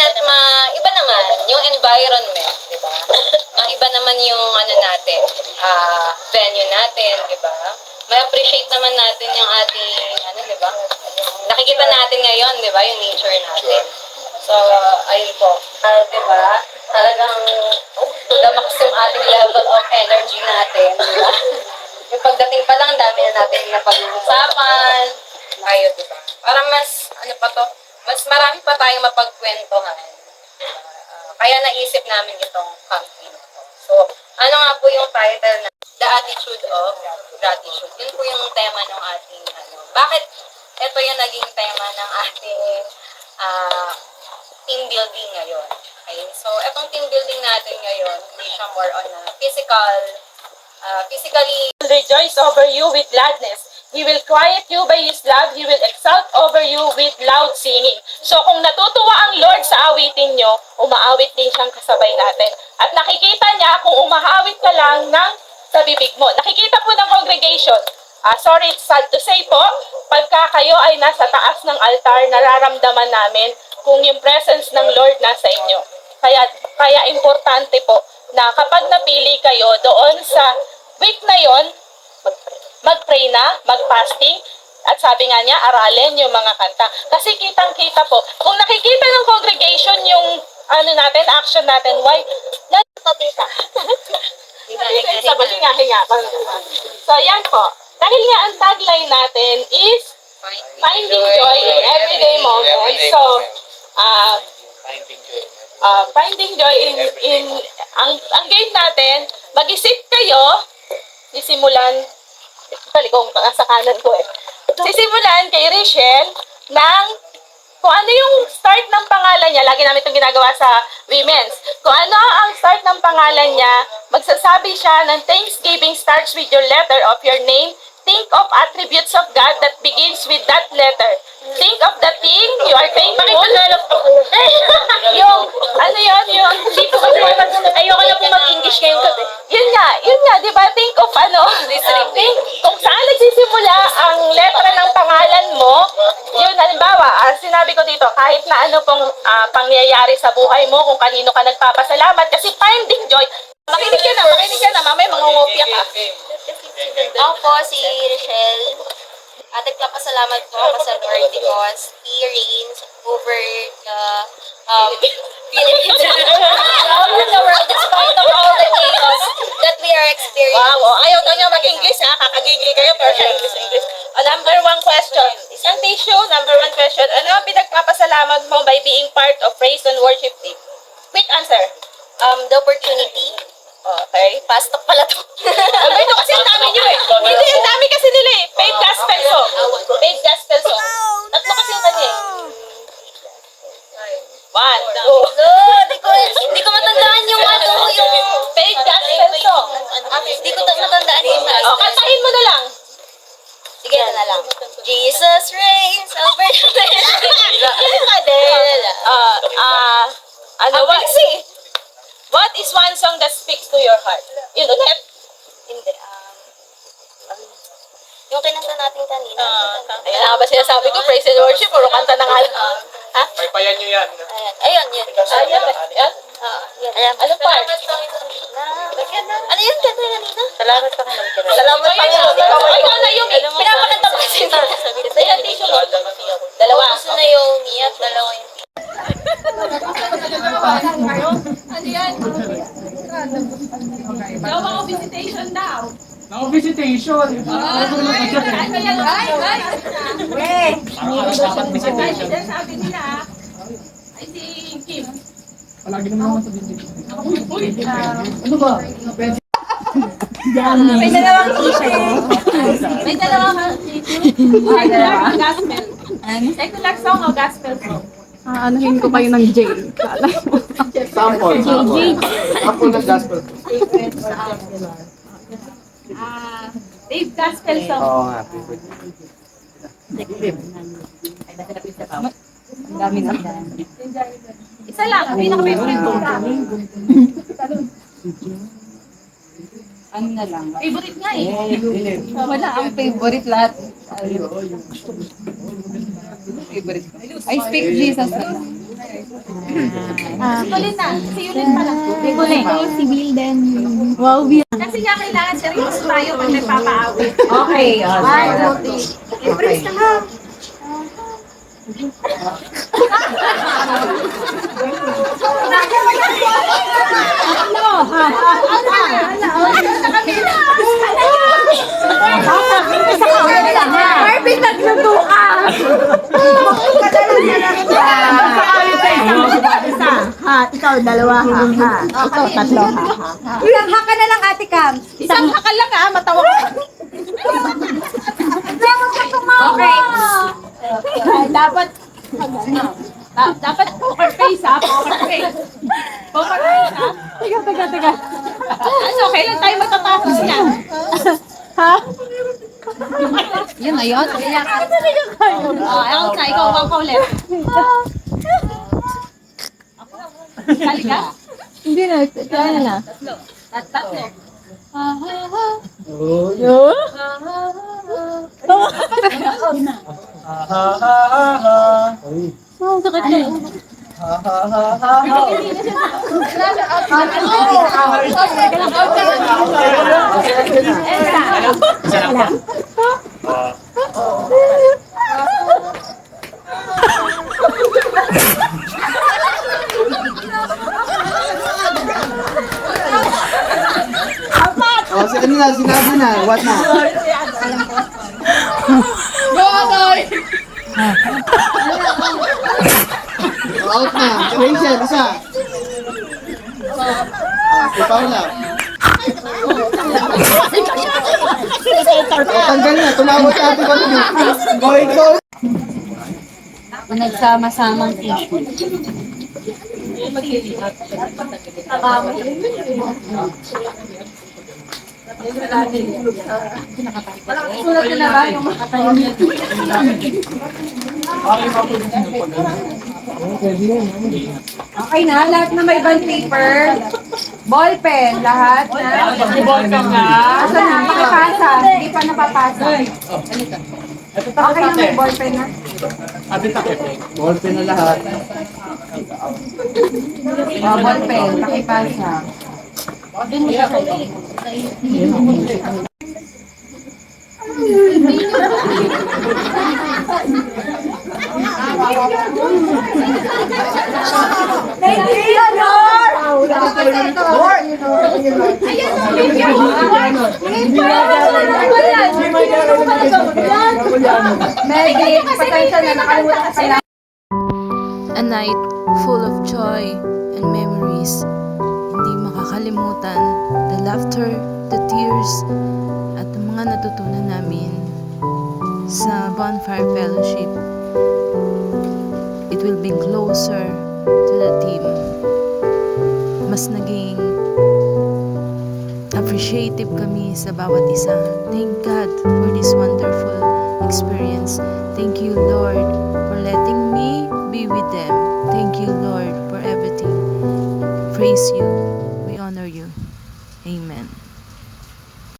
iba naman yung environment, di ba? Iba naman yung ano natin, venue natin, di ba? May appreciate naman natin yung ating, ano, di ba? Nakikita natin ngayon, di ba, yung nature natin. So, ayun po. Di ba? Talagang to the max yung ating level of energy natin, di ba? Yung pagdating pa lang, dami na natin na pag-uusapan. Ayun, di ba? Parang mas, ano pa to, mas marami pa tayong mapagkwentuhan. Kaya naisip namin itong campaign. So, ano nga po yung title na The Attitude of Gratitude? Yun po yung tema ng ating, bakit ito yung naging tema ng ating team building ngayon. Okay? So, itong team building natin ngayon, hindi siya more on physically. Rejoice over you with gladness. He will quiet you by His love. He will exalt over you with loud singing. So kung natutuwa ang Lord sa awitin nyo, umaawit din siyang kasabay natin. At nakikita niya kung umahawit ka lang ng sa bibig mo. Nakikita po ng congregation. Sorry, it's sad to say po, pagka kayo ay nasa taas ng altar, nararamdaman namin kung yung presence ng Lord nasa inyo. Kaya importante po na kapag napili kayo doon sa week na yon, mag-pray na, mag-fasting, at sabi nga niya, aralin yung mga kanta. Kasi kitang-kita po, kung nakikita ng congregation yung action natin, why? Natutita. Hinga. So, yan po. Dahil nga ang tagline natin is finding joy in everyday moments. So, finding joy in ang game natin, mag-isip kayo, sisimulan, kung sa kanan ko sisimulan kay Rachel ng kung ano yung start ng pangalan niya. Lagi namin itong ginagawa sa women's. Kung ano ang start ng pangalan niya, magsasabi siya ng Thanksgiving starts with your letter of your name. Think of attributes of God that begins with that letter. Think of the thing you are thankful. Yung, yung, hindi po kasi ayoko na po mag-English ngayon kasi. Yun nga, di ba? Think of think, kung saan nagsisimula ang letra ng pangalan mo, yun, halimbawa, sinabi ko dito, kahit na ano pong pangyayari sa buhay mo, kung kanino ka nagpapasalamat, kasi finding joy, makinig ka na, mamaya mangungopia ka. Ako po si Rachel. At nagpapasalamat po ako sa Lord because He reigns over the Philippines. Over the world despite of all the chaos that we are experiencing. Wow, ayaw daw niya mag-English kakagigil kayo, pero siya English. Number one question. Isang tissue, number one question. Ano ang pinagpapasalamat mo by being part of Praise and Worship Team? Quick answer. The opportunity. Okay. Pastok pala to. Ito kasi ang dami nyo Hindi, ang dami kasi nila Paid gospel song. Paid gospel song. Tatlo kasi yung kanya One, two. Hindi ko matandaan yung Paid gospel song. Hindi ko matandaan yung Kantahin mo na lang. Sige na lang. Jesus reigns over the What is one song that speaks to your heart? Yun ulit? Hindi. Yung kinanta natin kanina. Ayan nga ba sinasabi ko? Praise and worship? Puro kanta na nga. Ha? Paypayan nyo yan. Ayun, yun. Yan? Ayan. Anong part? Ano yung kanta kanina? Salamat Panginoon. Salamat Panginoon. Ikaw na yung Pinapakanta ba kasi na? Ayan, tissue mo. Dalawa. Gusto na yung niya at dalawa yung Ano yan? Daw ako visitation daw. Ako visitation. Ano yan? Ay! Dapat visitation. Sabi nila, ay si Kim. Palagi naman ako sa visitation. Ano ba? May dalawang tissue. May dalawang tissue. Secular gospel. Secular song o gospel song? Anuhin ko kayo ng jail. Sample. Sample ng gospel. Dave gospel song. Oo nga. Isa lang, pinaka-favorite ko. Ano na lang? Favorite nga Wala ang favorite lahat. Favorite ko. I speak Jesus na lang. Ulit na. Si Yulin pala. Si Wilden. Wow, Kasi nga kailangan seryoso tayo pag nagpapaawit. Okay. Embrace na ha. Marvin, nagluto ka! Ikaw, dalawa, ha. Ikaw, tatlo, ha. Ilang haka na lang, Ate Cam. Isang hakal lang ha, matawa ka. Okay. Dapat, dapat poker face ha, poker face. Poker face ha. Teka. Ano, kailan tayo matatapos na? Yun na yun. Ikaw na, ikaw bang ulit? Sali ka? Hindi na. Kaya na. Tatlo. Oh, sakit na. Oh, ano na, sinabi na. What na? Out na. Rachel, isa. Si Paula. Tanggal na. Tumawag sa ating konti. Boy, go. Nagsama-samang team. Sulat na ba yung makatayo niya? Okay na, lahat na may bond paper. Ball pen, lahat na. Asan na? Pakipasa. Hindi pa napapasa. Okay na, may ball pen na. Ball pen na lahat. Ball pen, pakipasa. A night full of joy and memories. Hindi makakalimutan the laughter, the tears, at ang mga natutunan namin sa Bonfire Fellowship. It will be closer to the team. Mas naging appreciative kami sa bawat isa. Thank God for this wonderful experience. Thank you, Lord, for letting me be with them. Thank you, Lord, for everything. Praise you.